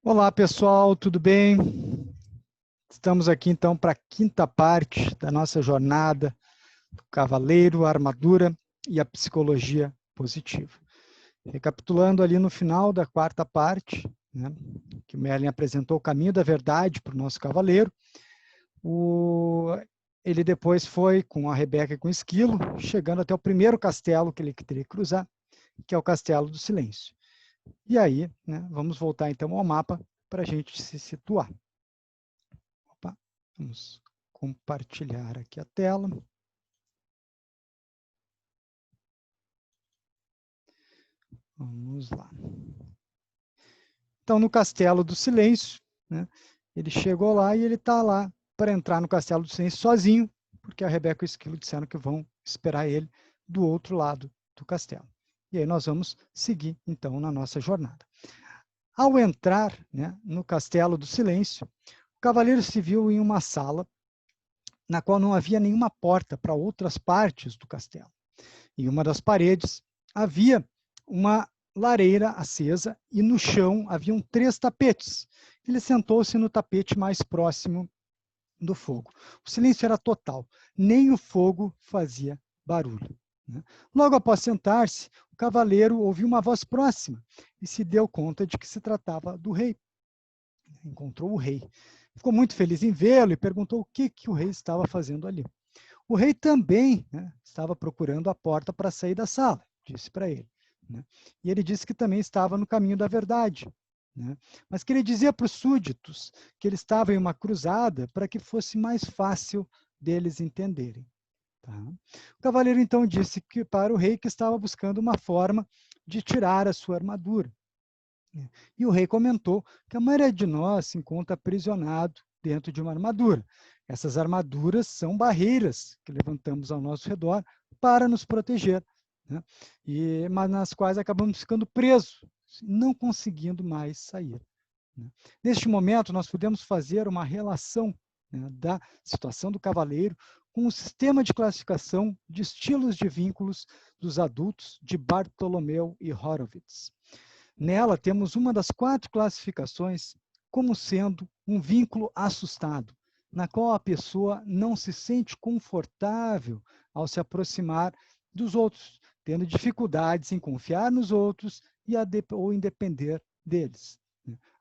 Olá, pessoal, tudo bem? Estamos aqui, então, para a quinta parte da nossa jornada do Cavaleiro, a Armadura e a Psicologia Positiva. Recapitulando ali no final da quarta parte, né, que o Merlin apresentou o caminho da verdade para o nosso cavaleiro, ele depois foi com a Rebeca e com o Esquilo, chegando até o primeiro castelo que ele teria que cruzar, que é o Castelo do Silêncio. E aí, né, vamos voltar então ao mapa para a gente se situar. Opa, vamos compartilhar aqui a tela. Vamos lá. Então, no Castelo do Silêncio, né, ele chegou lá e ele está lá para entrar no Castelo do Silêncio sozinho, porque a Rebeca e o Esquilo disseram que vão esperar ele do outro lado do castelo. E aí nós vamos seguir, então, na nossa jornada. Ao entrar, né, no Castelo do Silêncio, o cavaleiro se viu em uma sala na qual não havia nenhuma porta para outras partes do castelo. Em uma das paredes havia uma lareira acesa e no chão haviam 3 tapetes. Ele sentou-se no tapete mais próximo do fogo. O silêncio era total, nem o fogo fazia barulho. Logo após sentar-se, o cavaleiro ouviu uma voz próxima e se deu conta de que se tratava do rei. Encontrou o rei. Ficou muito feliz em vê-lo e perguntou o que o rei estava fazendo ali. O rei também, né, estava procurando a porta para sair da sala, disse para ele. Né? E ele disse que também estava no caminho da verdade, né? Mas que ele dizia para os súditos que ele estava em uma cruzada para que fosse mais fácil deles entenderem. Tá? O cavaleiro então disse que para o rei que estava buscando uma forma de tirar a sua armadura. E o rei comentou que a maioria de nós se encontra aprisionado dentro de uma armadura. Essas armaduras são barreiras que levantamos ao nosso redor para nos proteger, né? Mas nas quais acabamos ficando presos, não conseguindo mais sair. Né? Neste momento, nós podemos fazer uma relação, né, da situação do cavaleiro com o sistema de classificação de estilos de vínculos dos adultos de Bartolomeu e Horowitz. Nela, temos uma das 4 classificações como sendo um vínculo assustado, na qual a pessoa não se sente confortável ao se aproximar dos outros, tendo dificuldades em confiar nos outros ou em depender deles.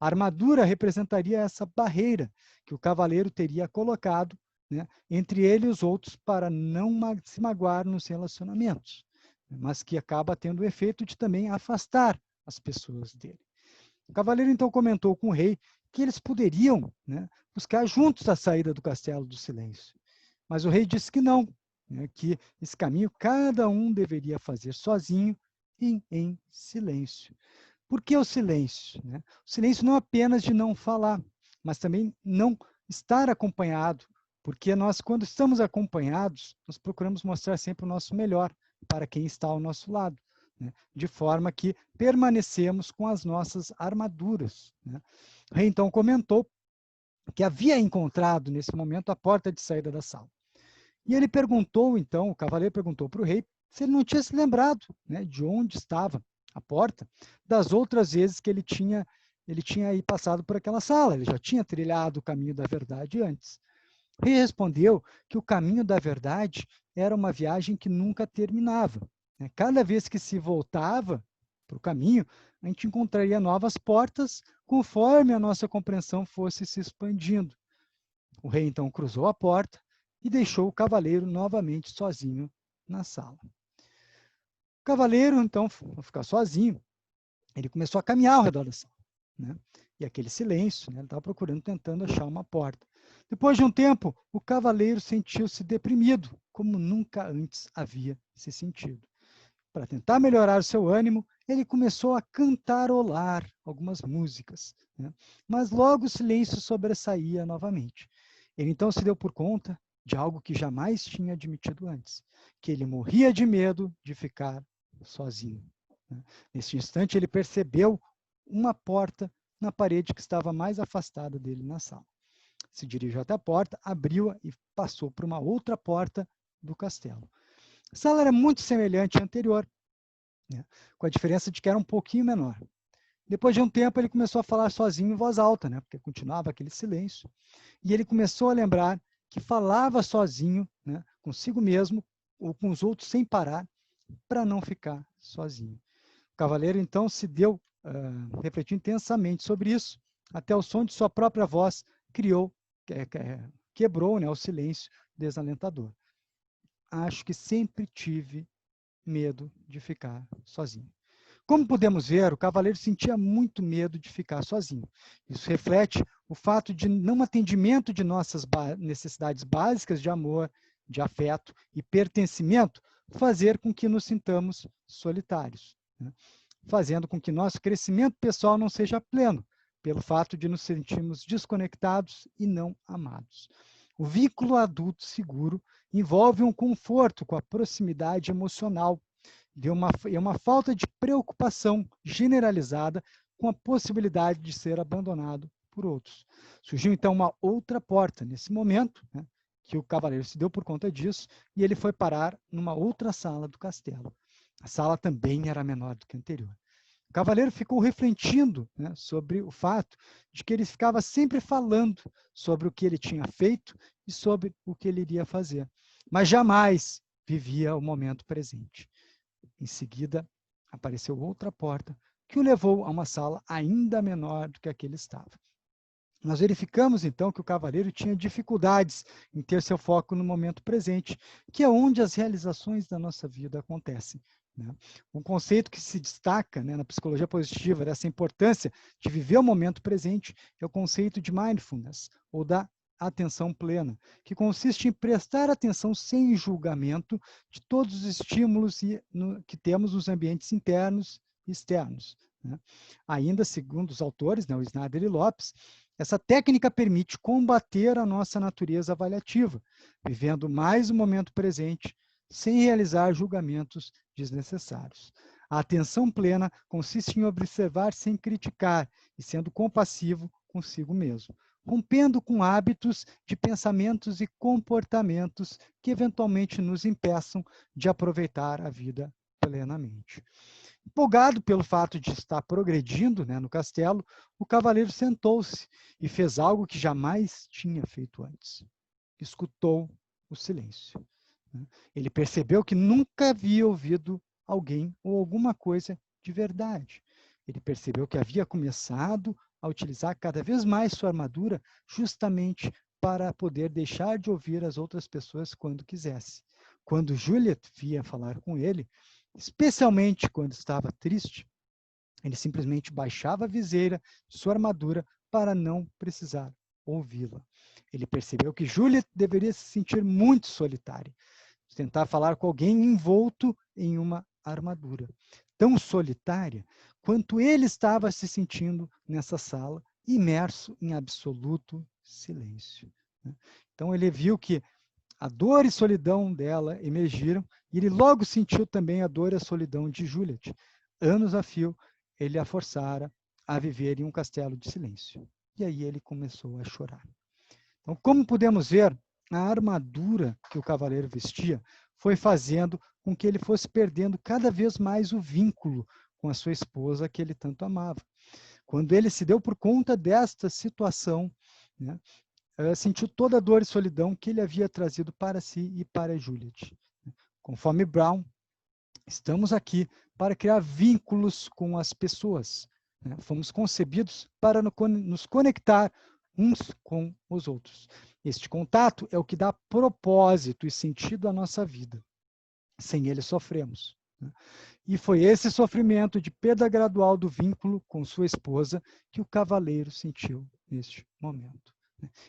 A armadura representaria essa barreira que o cavaleiro teria colocado, né, entre ele e os outros para não se magoar nos relacionamentos, mas que acaba tendo o efeito de também afastar as pessoas dele. O cavaleiro então comentou com o rei que eles poderiam, né, buscar juntos a saída do Castelo do Silêncio. Mas o rei disse que não, né, que esse caminho cada um deveria fazer sozinho e em silêncio. Por que o silêncio? Né? O silêncio não é apenas de não falar, mas também não estar acompanhado, porque nós, quando estamos acompanhados, nós procuramos mostrar sempre o nosso melhor para quem está ao nosso lado, né? De forma que permanecemos com as nossas armaduras. Né? O rei então comentou que havia encontrado nesse momento a porta de saída da sala. E ele perguntou então, o cavaleiro perguntou para o rei se ele não tinha se lembrado, né, de onde estava a porta das outras vezes que ele tinha aí passado por aquela sala, ele já tinha trilhado o caminho da verdade antes. O rei respondeu que o caminho da verdade era uma viagem que nunca terminava. Né? Cada vez que se voltava para o caminho, a gente encontraria novas portas conforme a nossa compreensão fosse se expandindo. O rei então cruzou a porta e deixou o cavaleiro novamente sozinho na sala. O cavaleiro, então, ao ficar sozinho, ele começou a caminhar ao redor da sala, né? E aquele silêncio, né? Ele estava procurando, tentando achar uma porta. Depois de um tempo, o cavaleiro sentiu-se deprimido, como nunca antes havia se sentido. Para tentar melhorar o seu ânimo, ele começou a cantarolar algumas músicas, né? Mas logo o silêncio sobressaía novamente. Ele então se deu por conta de algo que jamais tinha admitido antes, que ele morria de medo de ficar sozinho. Nesse instante, ele percebeu uma porta na parede que estava mais afastada dele na sala. Se dirigiu até a porta, abriu-a e passou por uma outra porta do castelo. A sala era muito semelhante à anterior, né, com a diferença de que era um pouquinho menor. Depois de um tempo, ele começou a falar sozinho em voz alta, né? Porque continuava aquele silêncio. E ele começou a lembrar que falava sozinho, né? Consigo mesmo ou com os outros sem parar, para não ficar sozinho. O cavaleiro, então, se deu, refletiu intensamente sobre isso, até o som de sua própria voz quebrou, né, o silêncio desalentador. Acho que sempre tive medo de ficar sozinho. Como podemos ver, o cavaleiro sentia muito medo de ficar sozinho. Isso reflete o fato de não atendimento de nossas necessidades básicas de amor, de afeto e pertencimento fazer com que nos sintamos solitários, né? Fazendo com que nosso crescimento pessoal não seja pleno, pelo fato de nos sentirmos desconectados e não amados. O vínculo adulto seguro envolve um conforto com a proximidade emocional, é uma falta de preocupação generalizada com a possibilidade de ser abandonado por outros. Surgiu, então, uma outra porta nesse momento, né, que o cavaleiro se deu por conta disso, e ele foi parar numa outra sala do castelo. A sala também era menor do que a anterior. O cavaleiro ficou refletindo, né, sobre o fato de que ele ficava sempre falando sobre o que ele tinha feito e sobre o que ele iria fazer, mas jamais vivia o momento presente. Em seguida, apareceu outra porta que o levou a uma sala ainda menor do que a que ele estava. Nós verificamos, então, que o cavaleiro tinha dificuldades em ter seu foco no momento presente, que é onde as realizações da nossa vida acontecem, né? Um conceito que se destaca, né, na psicologia positiva dessa importância de viver o momento presente é o conceito de mindfulness, ou da atenção plena, que consiste em prestar atenção sem julgamento de todos os estímulos que temos nos ambientes internos e externos, né? Ainda, segundo os autores, né, o Snyder e Lopes, essa técnica permite combater a nossa natureza avaliativa, vivendo mais o momento presente, sem realizar julgamentos desnecessários. A atenção plena consiste em observar sem criticar e sendo compassivo consigo mesmo, rompendo com hábitos de pensamentos e comportamentos que eventualmente nos impeçam de aproveitar a vida plenamente. Empolgado pelo fato de estar progredindo, né, no castelo, o cavaleiro sentou-se e fez algo que jamais tinha feito antes. Escutou o silêncio, né? Ele percebeu que nunca havia ouvido alguém ou alguma coisa de verdade. Ele percebeu que havia começado a utilizar cada vez mais sua armadura justamente para poder deixar de ouvir as outras pessoas quando quisesse. Quando Juliet vinha falar com ele, especialmente quando estava triste, ele simplesmente baixava a viseira de sua armadura para não precisar ouvi-la. Ele percebeu que Juliet deveria se sentir muito solitária, tentar falar com alguém envolto em uma armadura, tão solitária quanto ele estava se sentindo nessa sala, imerso em absoluto silêncio, né? Então ele viu que a dor e solidão dela emergiram, e ele logo sentiu também a dor e a solidão de Juliet. Anos a fio, ele a forçara a viver em um castelo de silêncio. E aí ele começou a chorar. Então, como podemos ver, a armadura que o cavaleiro vestia foi fazendo com que ele fosse perdendo cada vez mais o vínculo com a sua esposa que ele tanto amava. Quando ele se deu por conta desta situação, né, sentiu toda a dor e solidão que ele havia trazido para si e para Juliet. Conforme Brown, estamos aqui para criar vínculos com as pessoas, né? Fomos concebidos para nos conectar uns com os outros. Este contato é o que dá propósito e sentido à nossa vida. Sem ele, sofremos, né? E foi esse sofrimento de perda gradual do vínculo com sua esposa que o cavaleiro sentiu neste momento.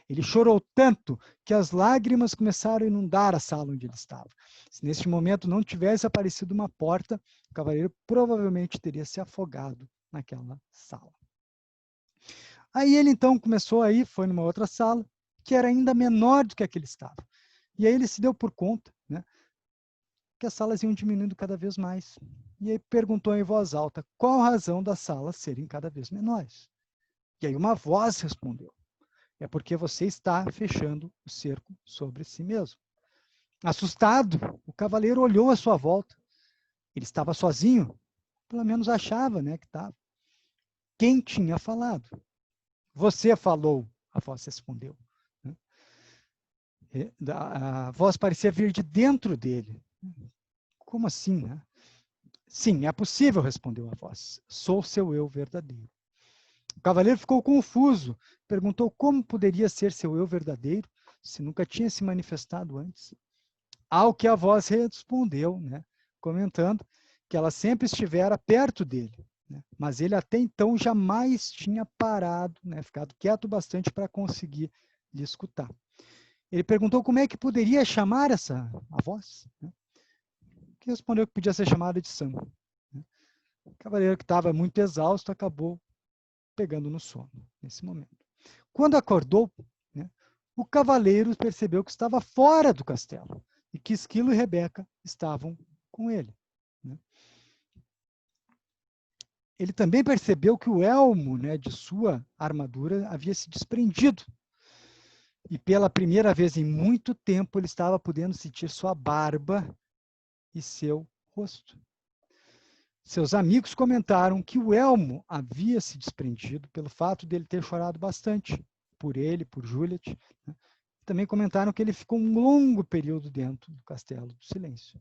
Ele chorou tanto que as lágrimas começaram a inundar a sala onde ele estava. Se neste momento não tivesse aparecido uma porta, o cavaleiro provavelmente teria se afogado naquela sala. Aí ele então começou a ir, foi numa outra sala, que era ainda menor do que a que ele estava. E aí ele se deu por conta, né, que as salas iam diminuindo cada vez mais. E aí perguntou em voz alta, qual a razão das salas serem cada vez menores? E aí uma voz respondeu, é porque você está fechando o cerco sobre si mesmo. Assustado, o cavaleiro olhou à sua volta. Ele estava sozinho, pelo menos achava, né, que estava. quem tinha falado. Você falou, a voz respondeu. A voz parecia vir de dentro dele. Como assim, né? Sim, é possível, respondeu a voz. Sou seu eu verdadeiro. O cavaleiro ficou confuso. Perguntou como poderia ser seu eu verdadeiro se nunca tinha se manifestado antes. Ao que a voz respondeu, né, comentando que ela sempre estivera perto dele, né, mas ele até então jamais tinha parado, né, ficado quieto bastante para conseguir lhe escutar. Ele perguntou como é que poderia chamar a voz, né, que respondeu que podia ser chamada de Sam. Né. O cavaleiro, que estava muito exausto, acabou pegando no sono nesse momento. Quando acordou, né, o cavaleiro percebeu que estava fora do castelo e que Esquilo e Rebeca estavam com ele. Né. Ele também percebeu que o elmo, né, de sua armadura havia se desprendido. E pela primeira vez em muito tempo ele estava podendo sentir sua barba e seu rosto. Seus amigos comentaram que o elmo havia se desprendido pelo fato dele ter chorado bastante por ele, por Juliet. Né? Também comentaram que ele ficou um longo período dentro do Castelo do Silêncio.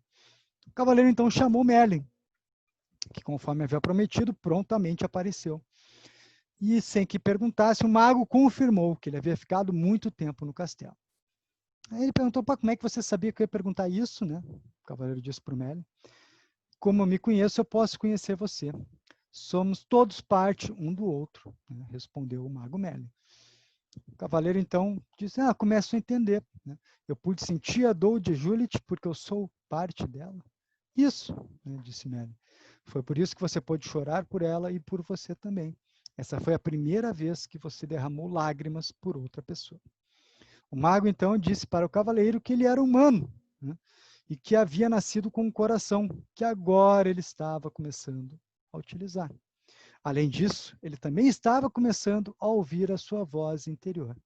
O cavaleiro então chamou Merlin, que conforme havia prometido, prontamente apareceu. E sem que perguntasse, o mago confirmou que ele havia ficado muito tempo no castelo. Aí ele perguntou, como é que você sabia que eu ia perguntar isso, né? O cavaleiro disse para o Merlin. Como eu me conheço, eu posso conhecer você. Somos todos parte um do outro, né? Respondeu o mago Merlin. O cavaleiro, então, disse, começo a entender. Né? Eu pude sentir a dor de Juliet porque eu sou parte dela. Isso, né, disse Merlin. Foi por isso que você pôde chorar por ela e por você também. Essa foi a primeira vez que você derramou lágrimas por outra pessoa. O mago, então, disse para o cavaleiro que ele era humano, né, e que havia nascido com um coração, que agora ele estava começando a utilizar. Além disso, ele também estava começando a ouvir a sua voz interior.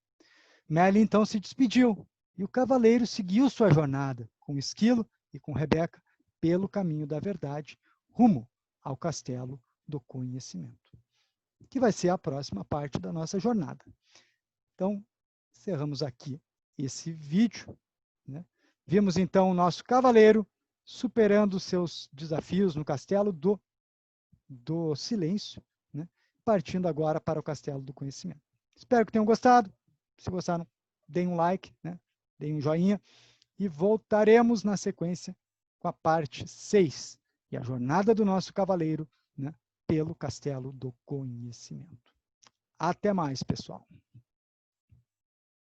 Merlin, então, se despediu, e o cavaleiro seguiu sua jornada, com Esquilo e com Rebeca, pelo caminho da verdade, rumo ao castelo do conhecimento, que vai ser a próxima parte da nossa jornada. Então, encerramos aqui esse vídeo. Né? Vimos, então, o nosso cavaleiro superando seus desafios no castelo do silêncio, né? Partindo agora para o castelo do conhecimento. Espero que tenham gostado. Se gostaram, deem um like, né? Deem um joinha. E voltaremos na sequência com a parte 6 e a jornada do nosso cavaleiro, né, pelo castelo do conhecimento. Até mais, pessoal.